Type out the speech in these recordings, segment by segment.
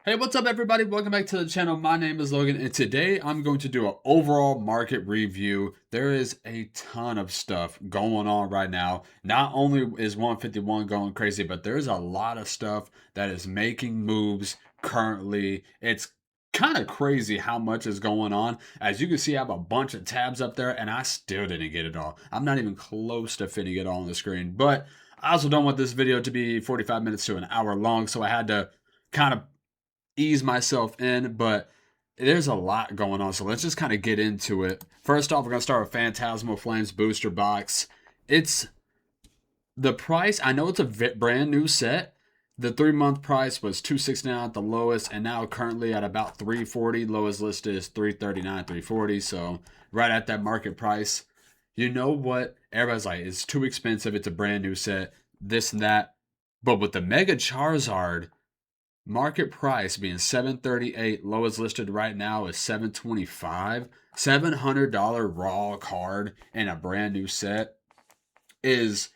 Hey, what's up, everybody? Welcome back to the channel. My name is Logan, and today I'm going to do an overall market review. There is a ton of stuff going on right now. Not only is 151 going crazy, but there's a lot of stuff that is making moves currently. It's kind of crazy how much is going on. As you can see, I have a bunch of tabs up there, and I still didn't get it all. I'm not even close to fitting it all on the screen, but I also don't want this video to be 45 minutes to an hour long, so I had to kind of ease myself in, but there's a lot going on. So let's just kind of get into it. First off, we're going to start with Phantasmal Flames Booster Box. It's the price. I know it's a brand new set. The 3-month price was $269 at the lowest, and now currently at about $340. Lowest listed is $339, $340. So right at that market price. You know what? Everybody's like, it's too expensive. It's a brand new set. This and that. But with the Mega Charizard, market price being $738, lowest listed right now is $725. $700 raw card in a brand new set is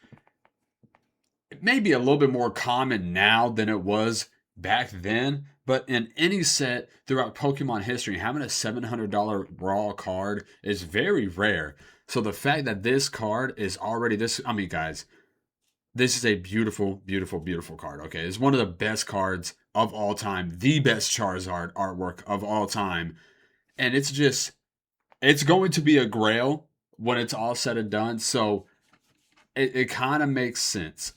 maybe a little bit more common now than it was back then. But in any set throughout Pokemon history, having a $700 raw card is very rare. So the fact that this card is already this, I mean, guys, this is a beautiful, beautiful, beautiful card. Okay, it's one of the best cards of all time, the best Charizard artwork of all time, and it's going to be a grail when it's all said and done. So it kind of makes sense.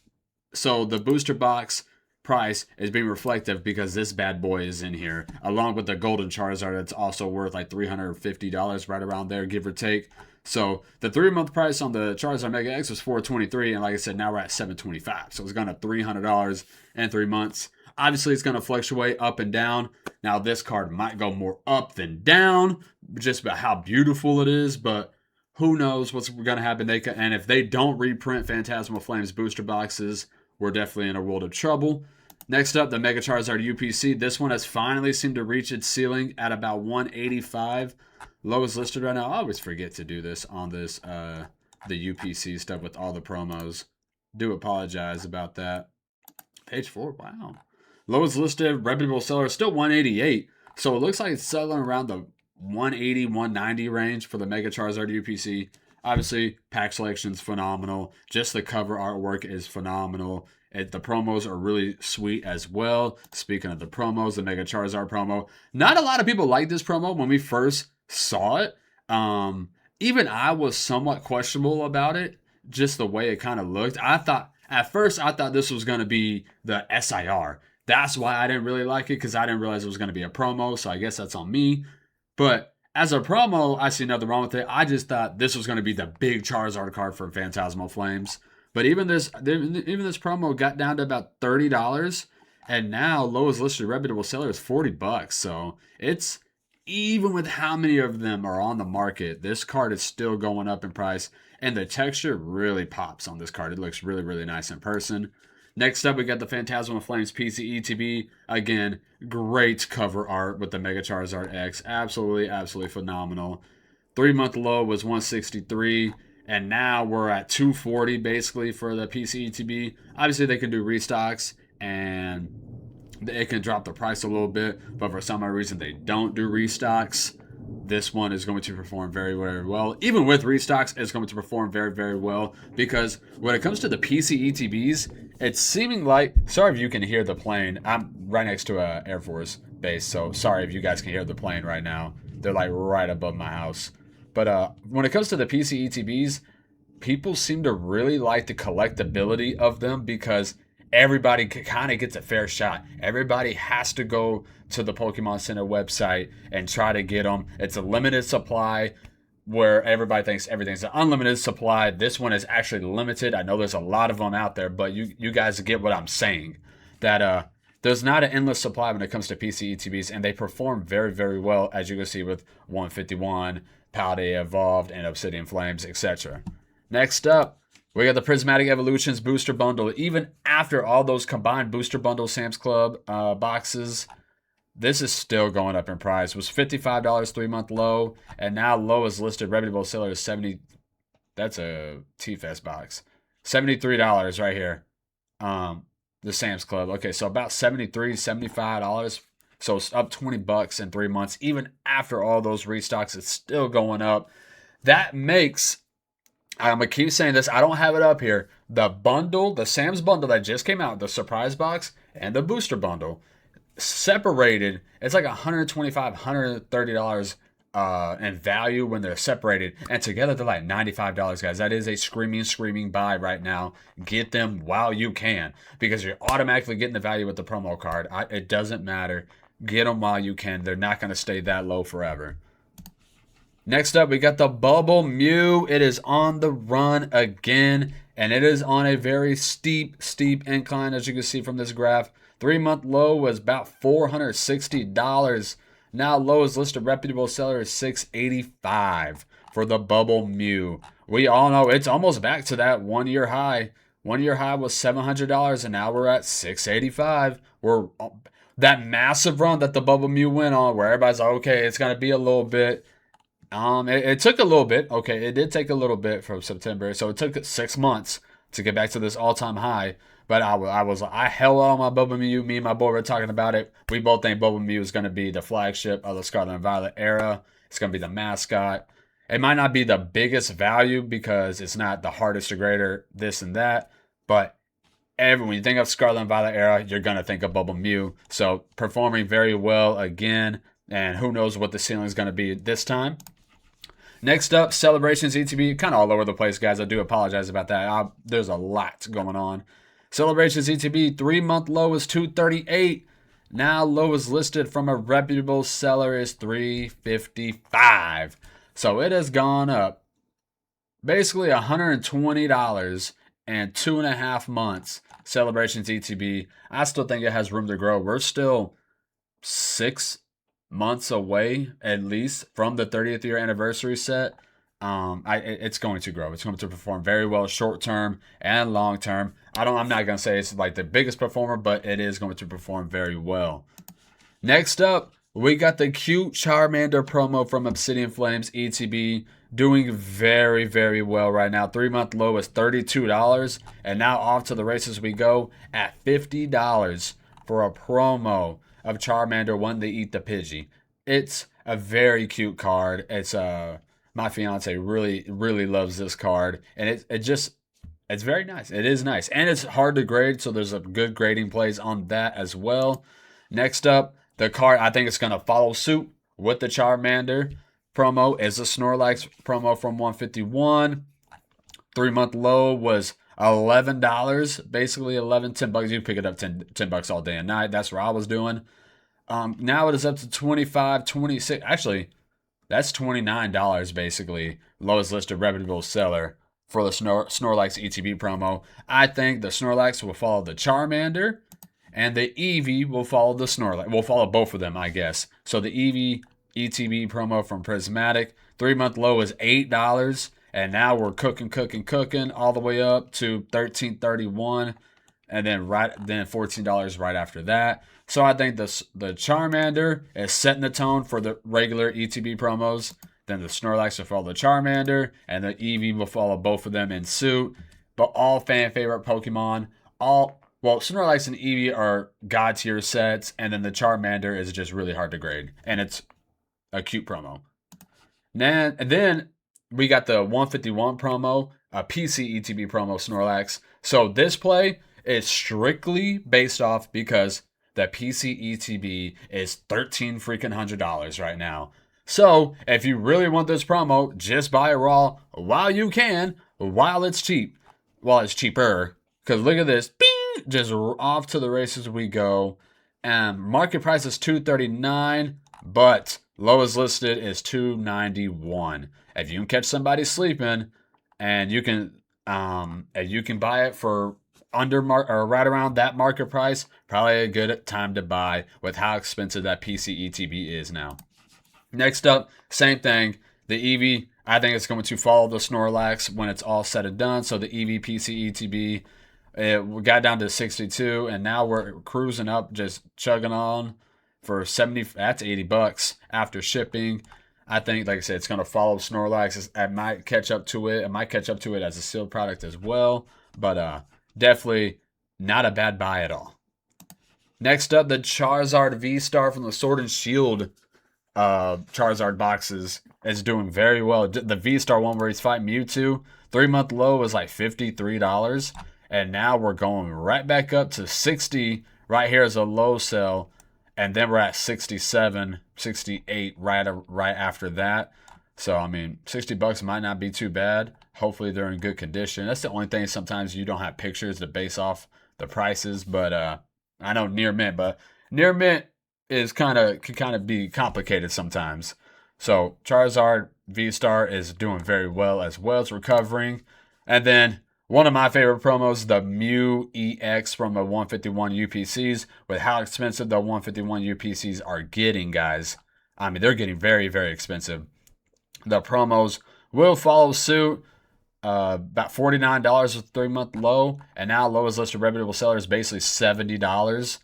So the booster box price is being reflective because this bad boy is in here, along with the golden Charizard that's also worth like $350, right around there, give or take. So the 3-month price on the Charizard Mega X was $423, and like I said, now we're at $725. So it's gone up $300 in 3 months. Obviously, it's going to fluctuate up and down. Now, this card might go more up than down, just about how beautiful it is, but who knows what's going to happen. And if they don't reprint Phantasmal Flames booster boxes, we're definitely in a world of trouble. Next up, the Mega Charizard UPC. This one has finally seemed to reach its ceiling at about 185. Lowest listed right now. I always forget to do this on this the UPC stuff with all the promos. Do apologize about that. Page 4, wow. Lowest listed reputable seller is still 188. So it looks like it's selling around the 180, 190 range for the Mega Charizard UPC. Obviously, pack selection is phenomenal. Just the cover artwork is phenomenal. The promos are really sweet as well. Speaking of the promos, the Mega Charizard promo. Not a lot of people like this promo when we first saw it. Even I was somewhat questionable about it, just the way it kind of looked. At first, I thought this was going to be the SIR. That's why I didn't really like it, because I didn't realize it was going to be a promo, so I guess that's on me. But as a promo, I see nothing wrong with it. I just thought this was going to be the big Charizard card for Phantasmal Flames. But even this promo got down to about $30, and now lowest listed reputable seller is $40. So it's, even with how many of them are on the market, this card is still going up in price, and the texture really pops on this card. It looks really, really nice in person. Next up, we got the Phantasmal Flames PCETB. Again, great cover art with the Mega Charizard X. Absolutely, absolutely phenomenal. 3-month low was 163, and now we're at 240 basically for the PCETB. Obviously, they can do restocks, and it can drop the price a little bit, but for some odd reason they don't do restocks. This one is going to perform very, very well. Even with restocks, it's going to perform very, very well, because when it comes to the PCETBs, it's seeming like, sorry if you can hear the plane. I'm right next to a Air Force base, so sorry if you guys can hear the plane right now. They're like right above my house. But when it comes to the PCETBs, people seem to really like the collectability of them, because everybody kind of gets a fair shot. Everybody has to go to the Pokemon Center website and try to get them. It's a limited supply, where everybody thinks everything's an unlimited supply. This one is actually limited. I know there's a lot of them out there, but you guys get what I'm saying. That there's not an endless supply when it comes to PCETBs, and they perform very, very well, as you can see with 151, Paldea Evolved, and Obsidian Flames, etc. Next up, we got the Prismatic Evolutions Booster Bundle. Even after all those combined Booster Bundle Sam's Club boxes, this is still going up in price. It was $55 3-month low, and now lowest listed reputable seller is $70. That's a T-Fest box. $73 right here. The Sam's Club. Okay, so about $73, $75 So it's up 20 bucks in 3 months. Even after all those restocks, it's still going up. That makes, I'm going to keep saying this, I don't have it up here. The bundle, the Sam's bundle that just came out, the surprise box and the booster bundle, separated, it's like $125, $130 in value when they're separated, and together they're like $95, guys. That is a screaming buy right now. Get them while you can, because you're automatically getting the value with the promo card. It doesn't matter. Get them while you can. They're not going to stay that low forever. Next up, we got the Bubble Mew. It is on the run again, and it is on a very steep incline, as you can see from this graph. 3-month low was about $460. Now lowest listed reputable seller is $685 for the Bubble Mew. We all know it's almost back to that 1-year high. 1-year high was $700, and now we're at $685. We're that massive run that the Bubble Mew went on, where everybody's like, okay, it's gonna be a little bit. It took a little bit. Okay, it did take a little bit from September, so it took 6 months to get back to this all-time high. But I held on my Bubble Mew. Me and my boy were talking about it. We both think Bubble Mew is going to be the flagship of the Scarlet and Violet era. It's going to be the mascot. It might not be the biggest value because it's not the hardest to grade or this and that. But when you think of Scarlet and Violet era, you're going to think of Bubble Mew. So performing very well again. And who knows what the ceiling is going to be this time. Next up, Celebrations ETB. Kind of all over the place, guys. I do apologize about that. There's a lot going on. Celebrations ETB, 3-month low is $238. Now lowest listed from a reputable seller is $355. So it has gone up basically $120 in 2.5 months. Celebrations ETB. I still think it has room to grow. We're still 6 months away at least from the 30th year anniversary set. It's going to grow. It's going to perform very well short term and long term. I'm not going to say it's like the biggest performer, but it is going to perform very well. Next up, we got the cute Charmander promo from Obsidian Flames ETB, doing very well right now. 3-month low is $32, and now off to the races we go at $50 for a promo of Charmander wanting to eat the Pidgey. It's a very cute card. It's my fiance really loves this card, and it's very nice. It is nice, and it's hard to grade, so there's a good grading plays on that as well. Next up, the card I think it's gonna follow suit with the Charmander promo is the Snorlax promo from 151. 3-month low was $11, basically 10 bucks. You pick it up 10 bucks all day and night. That's what I was doing. Now it is up to 25, 26. Actually, that's $29 basically. Lowest listed reputable seller for the Snorlax ETB promo. I think the Snorlax will follow the Charmander, and the Eevee will follow the Snorlax. We'll follow both of them, I guess. So the Eevee ETB promo from Prismatic. 3-month low is $8. And now we're cooking all the way up to $13.31, and then $14 right after that. So I think the Charmander is setting the tone for the regular ETB promos. Then the Snorlax will follow the Charmander, and the Eevee will follow both of them in suit. But all fan favorite Pokemon, Snorlax and Eevee are god tier sets, and then the Charmander is just really hard to grade, and it's a cute promo. And then we got the 151 promo, a PC ETB promo Snorlax. So this play is strictly based off because the PC ETB is $1,300 right now. So if you really want this promo, just buy it raw while you can, while it's cheap. While it's cheaper. Because look at this. Bing! Just off to the races we go. And market price is $239, but lowest listed is $291. If you can catch somebody sleeping, and you can buy it for or right around that market price, probably a good time to buy with how expensive that PC ETB is now. Next up, same thing. The Eevee, I think it's going to follow the Snorlax when it's all said and done. So the Eevee PC ETB, we got down to 62, and now we're cruising up, just chugging on for 70. That's $80 after shipping. I think, like I said, it's going to follow Snorlax. It might catch up to it. It might catch up to it as a sealed product as well. But definitely not a bad buy at all. Next up, the Charizard V-Star from the Sword and Shield Charizard boxes is doing very well. The V-Star one where he's fighting Mewtwo, 3-month low was like $53. And now we're going right back up to 60. Right here is a low sell. And then we're at 67, 68 right after that. So I mean, $60 might not be too bad. Hopefully they're in good condition. That's the only thing. Sometimes you don't have pictures to base off the prices, but I know near mint, but near mint is can kind of be complicated sometimes. So Charizard V Star is doing very well as well. It's recovering, and then one of my favorite promos, the Mew EX from the 151 UPCs. With how expensive the 151 UPCs are getting, guys. I mean, they're getting very, very expensive. The promos will follow suit. About $49 with 3-month low, and now lowest listed reputable seller is basically $70.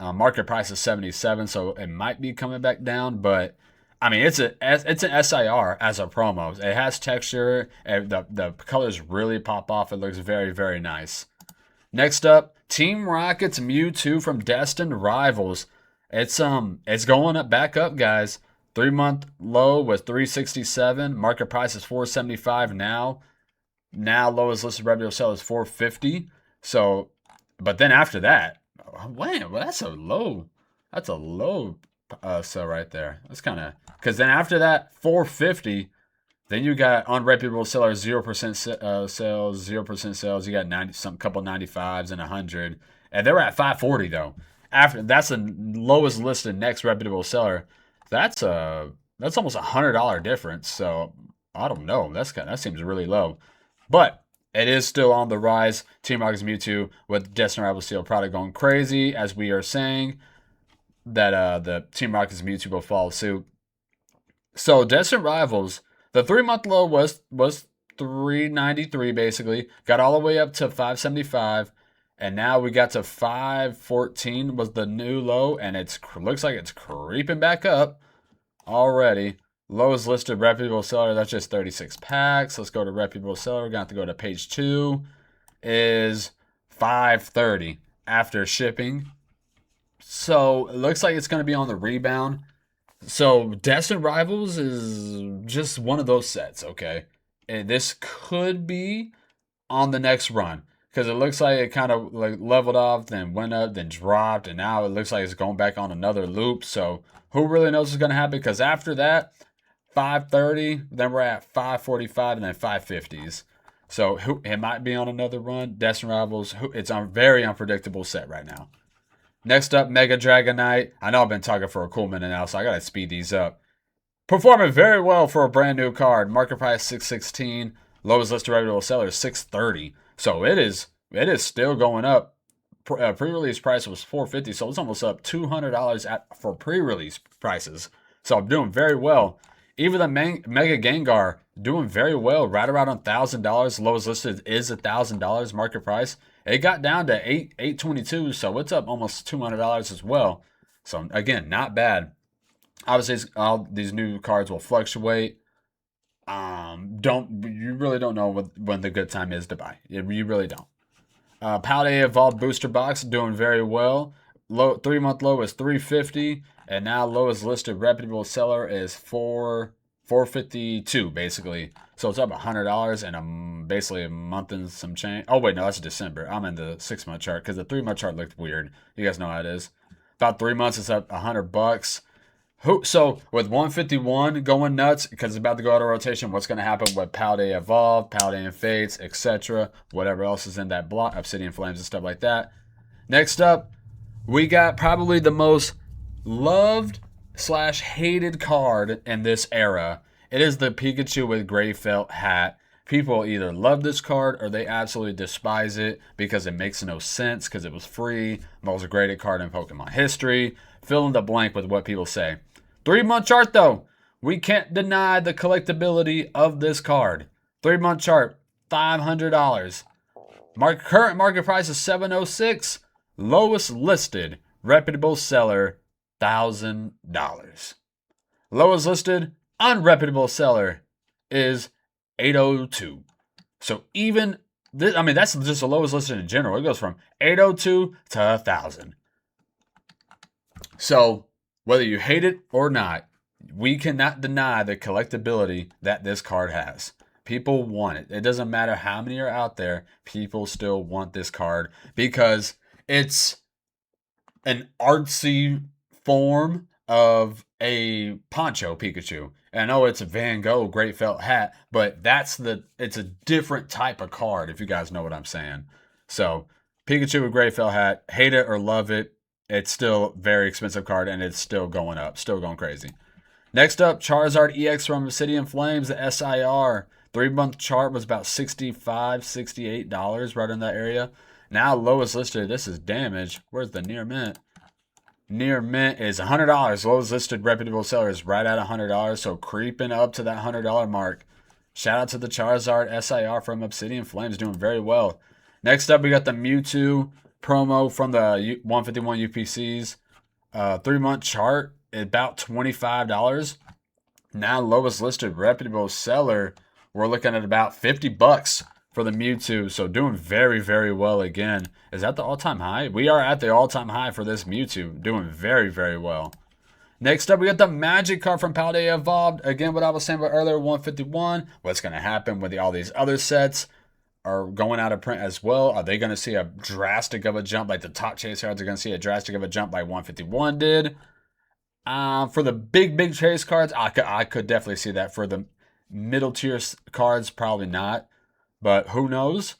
Market price is 77, so it might be coming back down. But I mean, it's an SIR as a promo. It has texture. And the colors really pop off. It looks very, very nice. Next up, Team Rocket's Mewtwo from Destined Rivals. It's going up back up, guys. 3-month low was 367. Market price is 475 now. Now lowest listed reputable seller is 450. So, but then after that, man, well, that's a low. That's a low sell right there. That's kind of because then after that 450, then you got unreputable sellers 0% sales, 0% sales. You got 90 some couple 95s and 100, and they were at 540 though. After that's the lowest listed next reputable seller. That's almost $100 difference. So I don't know. That seems really low. But it is still on the rise. Team Rocket's Mewtwo with Destined Rival Steel product going crazy, as we are saying that the Team Rocket's Mewtwo will follow suit. So Destined Rivals, the 3-month low was 393 basically. Got all the way up to 575, and now we got to 514 was the new low, and looks like it's creeping back up already. Lowest listed reputable seller, that's just 36 packs. Let's go to reputable seller. We're going to have to go to page 2. Is 530 after shipping. So it looks like it's going to be on the rebound. So Destined Rivals is just one of those sets, okay? And this could be on the next run because it looks like it kind of like leveled off, then went up, then dropped, and now it looks like it's going back on another loop. So who really knows what's going to happen? Because after that, 530, then we're at 545, and then 550s. So it might be on another run. Destined Rivals, it's a very unpredictable set right now. Next up, Mega Dragonite. I know I've been talking for a cool minute now, so I got to speed these up. Performing very well for a brand new card. Market price 616. Lowest listed reputable seller is 630. So it is still going up. Pre-release price was 450, so it's almost up $200 for pre-release prices. So I'm doing very well. Even the Mega Gengar doing very well, right around $1,000. Lowest listed is $1,000 market price. It got down to $822, so it's up almost $200 as well. So again, not bad. Obviously, all these new cards will fluctuate. You really don't know when the good time is to buy. You really don't. Paldea Evolved Booster Box doing very well. 3-month low is 350, and now lowest listed reputable seller is 452 basically. So it's up $100 and basically a month and some change. Oh wait, no, that's December. I'm in the 6-month chart because the 3-month chart looked weird. You guys know how it is. About 3 months, it's up $100. So with 151 going nuts because it's about to go out of rotation, what's going to happen with Paldea Evolved, Paldea Fates, etc., whatever else is in that block, Obsidian Flames and stuff like that. Next up, we got probably the most loved / hated card in this era. It is the Pikachu with gray felt hat. People either love this card or they absolutely despise it because it makes no sense because it was free. Most graded card in Pokemon history. Fill in the blank with what people say. 3-month chart though. We can't deny the collectability of this card. 3-month chart, $500. Current market price is $706. Lowest listed reputable seller, $1,000. Lowest listed unreputable seller is $802. So even this, I mean, that's just the lowest listed in general. It goes from $802 to $1,000. So, whether you hate it or not, we cannot deny the collectability that this card has. People want it. It doesn't matter how many are out there, people still want this card because it's an artsy form of a poncho Pikachu. And I know it's a Van Gogh great felt hat, but it's a different type of card if you guys know what I'm saying. So, Pikachu with great felt hat, hate it or love it, it's still a very expensive card and it's still going up, still going crazy. Next up, Charizard EX from Obsidian Flames, the SIR. 3-month chart was about $65, $68, right in that area. Now, lowest listed, this is damage. Where's the near mint? Near mint is $100. Lowest listed reputable seller is right at $100, so creeping up to that $100 mark. Shout out to the Charizard SIR from Obsidian Flames, doing very well. Next up, we got the Mewtwo promo from the 151 UPCs. 3-month chart, about $25. Now, lowest listed reputable seller, we're looking at about $50 for the Mewtwo. So doing very, very well again. Is that the all-time high? We are at the all-time high for this Mewtwo. Doing very, very well. Next up, we got the Magic card from Paldea Evolved. Again, what I was saying about earlier, 151. What's going to happen with all these other sets are going out of print as well? Are they going to see a drastic of a jump like the top chase cards are going to see a drastic of a jump like 151 did? For the big chase cards, I could definitely see that. For the middle tier cards, probably not. But who knows?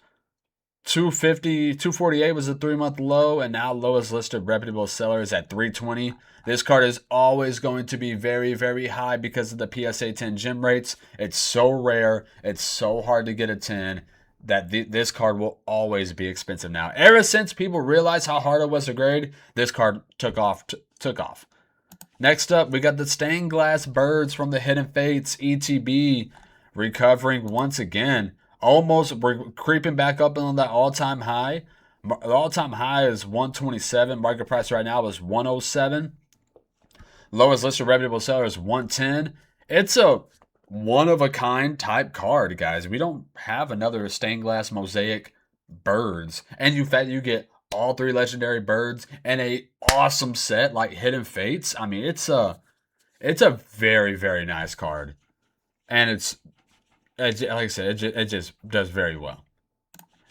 248 was a 3-month low, and now lowest listed reputable seller is at 320. This card is always going to be very, very high because of the PSA 10 gem rates. It's so rare. It's so hard to get a 10 that this card will always be expensive now. Ever since people realized how hard it was to grade, this card took off. Next up, we got the Stained Glass Birds from the Hidden Fates ETB, recovering once again. Almost, we're creeping back up on that all-time high. The all-time high is 127. Market price right now is 107. Lowest listed reputable seller is 110. It's a one-of-a-kind type card, guys. We don't have another Stained Glass Mosaic Birds. And in fact, you get all 3 legendary birds and a awesome set like Hidden Fates. I mean, it's a very, very nice card. And like I said, it just does very well.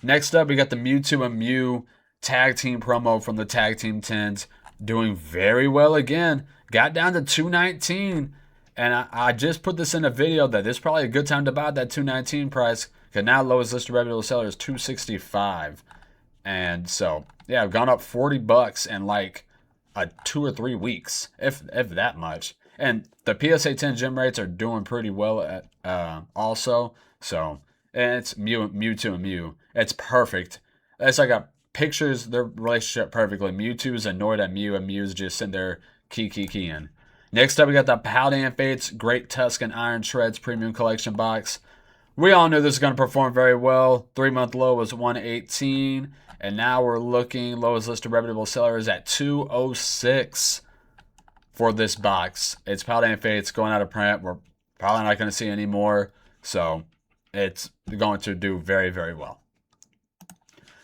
Next up, we got the Mewtwo and Mew tag team promo from the Tag Team 10s. Doing very well again. Got down to 219. And I just put this in a video that this is probably a good time to buy that 219 price. Because now lowest listed reputable seller is 265. And so, yeah, I've gone up $40 in like 2 or 3 weeks, if that much. And the PSA 10 gem rates are doing pretty well at also. So, and it's Mewtwo and Mew. It's perfect. It's like a pictures their relationship perfectly. Mewtwo is annoyed at Mew, and Mew's just sitting there keying. Next up, we got the Paldean Fates Great Tuscan Iron Shreds Premium Collection box. We all knew this was going to perform very well. 3-month low was 118. And now we're looking, lowest listed reputable seller is at 206 for this box. It's Paldean Fates going out of print. We're probably not going to see any more. So it's going to do very, very well.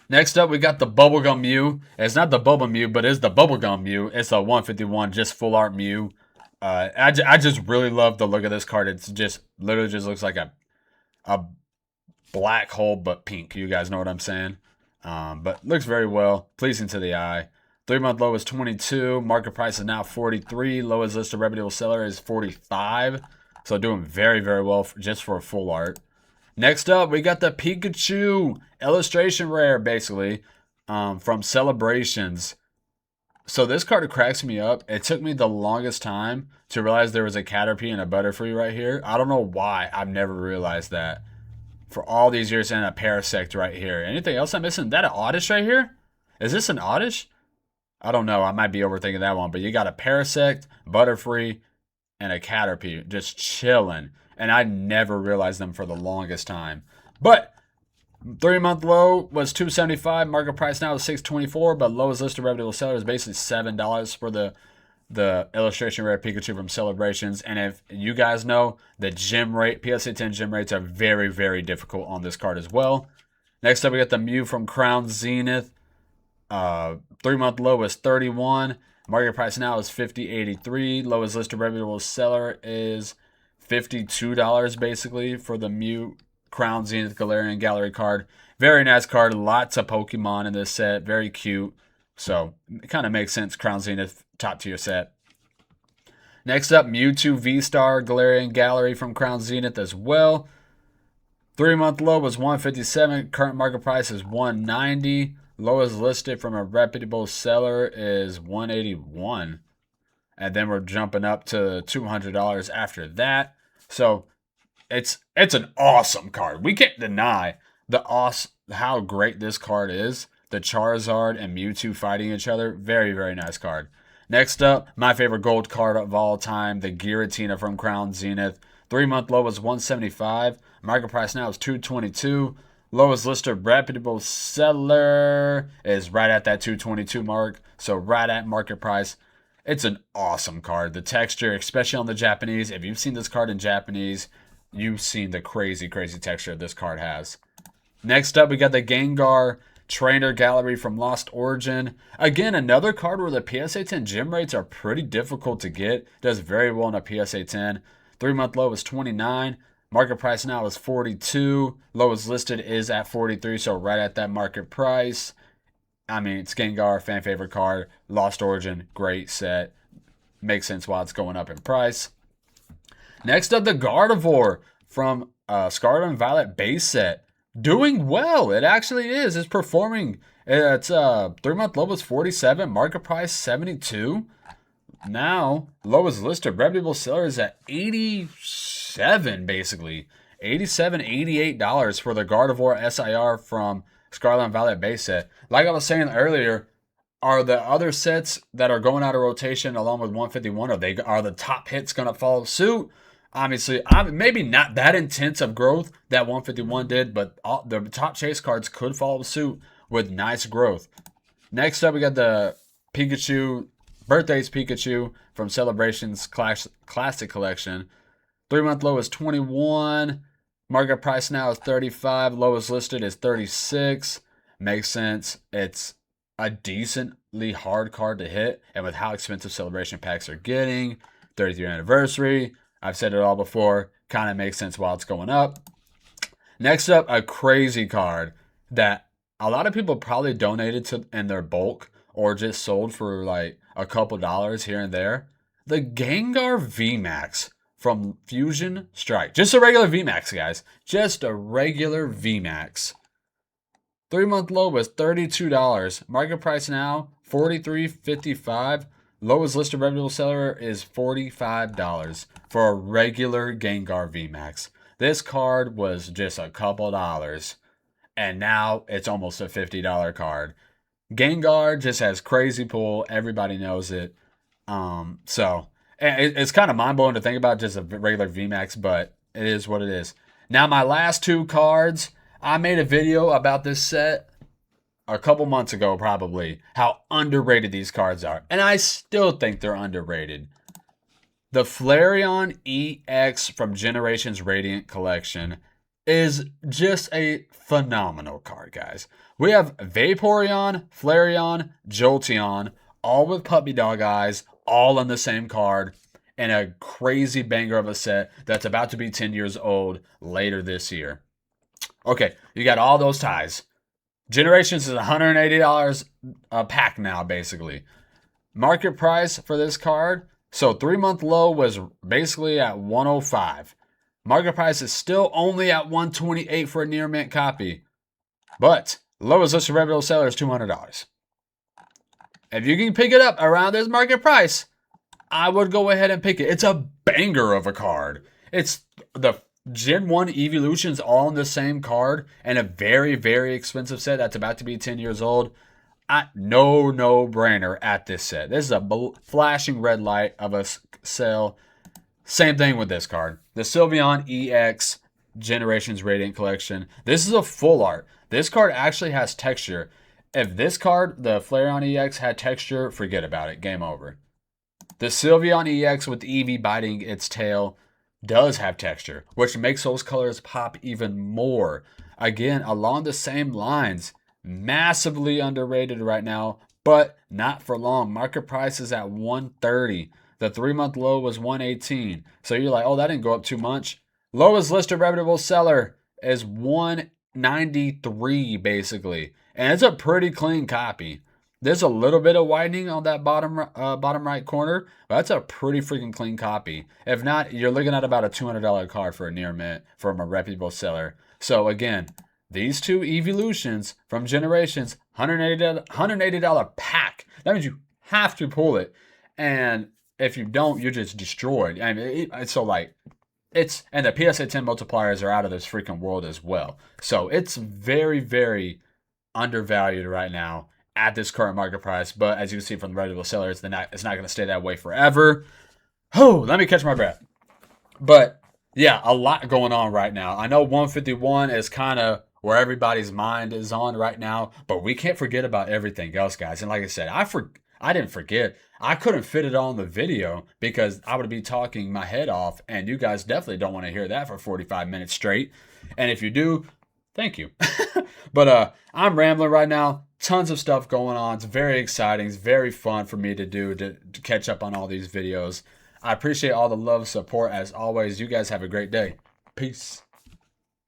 Next up, we got the Bubblegum Mew. It's not the Bubble Mew, but it's the Bubblegum Mew. It's a 151, just full art Mew. I just really love the look of this card. It's just literally just looks like a black hole, but pink. You guys know what I'm saying? But looks very well, pleasing to the eye. 3-month low is 22. Market price is now 43. Lowest listed reputable seller is 45. So doing very, very well just for a full art. Next up, we got the Pikachu illustration rare, basically, from Celebrations. So this card cracks me up. It took me the longest time to realize there was a Caterpie and a Butterfree right here. I don't know why I've never realized that. For all these years, and a Parasect right here. Anything else I'm missing? Is that an Oddish right here? Is this an Oddish? I don't know. I might be overthinking that one. But you got a Parasect, Butterfree, and a Caterpie just chilling. And I never realized them for the longest time. But 3-month low was $275. Market price now is $624. But lowest listed reputable seller is basically $7 for the illustration rare Pikachu from Celebrations. And if you guys know, the gem rate, PSA 10 gem rates are very, very difficult on this card as well. Next up, we got the Mew from Crown Zenith. 3-month low was $31. Market price now is $50.83. Lowest listed reputable seller is $52 basically for the Mute Crown Zenith Galarian Gallery card. Very nice card. Lots of Pokemon in this set. Very cute. So it kind of makes sense. Crown Zenith top tier set. Next up, Mewtwo V-Star Galarian Gallery from Crown Zenith as well. 3-month low was 157. Current market price is 190. Lowest listed from a reputable seller is 181. And then we're jumping up to $200 after that. So it's an awesome card. We can't deny how great this card is. The Charizard and Mewtwo fighting each other. Very, very nice card. Next up, my favorite gold card of all time, the Giratina from Crown Zenith. 3-month low was 175. Market price now is 222. Lowest listed reputable seller is right at that 222 mark. So right at market price. It's an awesome card. The texture, especially on the Japanese. If you've seen this card in Japanese, you've seen the crazy, crazy texture this card has. Next up, we got the Gengar Trainer Gallery from Lost Origin. Again, another card where the PSA 10 gem rates are pretty difficult to get. Does very well in a PSA 10. 3-month low is 29. Market price now is 42. Lowest listed is at 43, so right at that market price. I mean, it's Gengar, fan favorite card. Lost Origin, great set. Makes sense why it's going up in price. Next up, the Gardevoir from Scarlet and Violet base set. Doing well. It actually is. It's performing. It's 3-month low was 47. Market price 72. Now, lowest listed reputable seller is at 87, basically. $87, $88 for the Gardevoir SIR from Scarlet and Violet base set. Like I was saying earlier, are the other sets that are going out of rotation along with 151, are the top hits going to follow suit? Obviously, maybe not that intense of growth that 151 did, but the top chase cards could follow suit with nice growth. Next up, we got the Pikachu, Birthdays Pikachu from Celebrations Classic Collection. 3-month low is 21. Market price now is 35. Lowest listed is 36. Makes sense. It's a decently hard card to hit, and with how expensive celebration packs are getting, 33rd anniversary, I've said it all before, kind of makes sense while it's going up. Next up, a crazy card that a lot of people probably donated to in their bulk or just sold for like a couple dollars here and there. The Gengar VMAX from Fusion Strike. Just a regular VMAX, guys. Just a regular VMAX. 3-month low was $32. Market price now, $43.55. Lowest listed reputable seller is $45 for a regular Gengar VMAX. This card was just a couple dollars, and now it's almost a $50 card. Gengar just has crazy pull. Everybody knows it. So it's kind of mind-blowing to think about just a regular VMAX, but it is what it is. Now, my last two cards, I made a video about this set a couple months ago, probably, how underrated these cards are. And I still think they're underrated. The Flareon EX from Generations Radiant Collection is just a phenomenal card, guys. We have Vaporeon, Flareon, Jolteon, all with puppy dog eyes, all on the same card, and a crazy banger of a set that's about to be 10 years old later this year. Okay, you got all those ties. Generations is $180 a pack now, basically. Market price for this card, so 3-month low was basically at 105. Market price is still only at 128 for a near mint copy. But lowest listed reputable seller is $200. If you can pick it up around this market price, I would go ahead and pick it. It's a banger of a card. It's the Gen 1 Evolutions all in the same card and a very, very expensive set that's about to be 10 years old. No-brainer at this set. This is a flashing red light of a sale. Same thing with this card. The Sylveon EX Generations Radiant Collection. This is a full art. This card actually has texture. If this card, the Flareon EX, had texture, forget about it. Game over. The Sylveon EX with Eevee biting its tail does have texture, which makes those colors pop even more. Again, along the same lines, massively underrated right now. but not for long. Market price is at 130. The 3-month low was 118. So you're like, oh, that didn't go up too much. Lowest listed reputable seller is 193 basically, and it's a pretty clean copy. There's a little bit of widening on that bottom right corner, but that's a pretty freaking clean copy. If not, you're looking at about a $200 card for a near mint from a reputable seller. So again, these two evolutions from Generations, $180 pack. That means you have to pull it, and if you don't, you're just destroyed. I mean, so like, and the PSA 10 multipliers are out of this freaking world as well. So it's very, very undervalued right now at this current market price. But as you can see from the reputable sellers, it's not going to stay that way forever. Oh, let me catch my breath. But yeah, a lot going on right now. I know 151 is kind of where everybody's mind is on right now, but we can't forget about everything else, guys. And like I said, I didn't forget. I couldn't fit it all in the video because I would be talking my head off, and you guys definitely don't want to hear that for 45 minutes straight. And if you do, thank you. But I'm rambling right now. Tons of stuff going on. It's very exciting. It's very fun for me to do to catch up on all these videos. I appreciate all the love, support as always. You guys have a great day. Peace.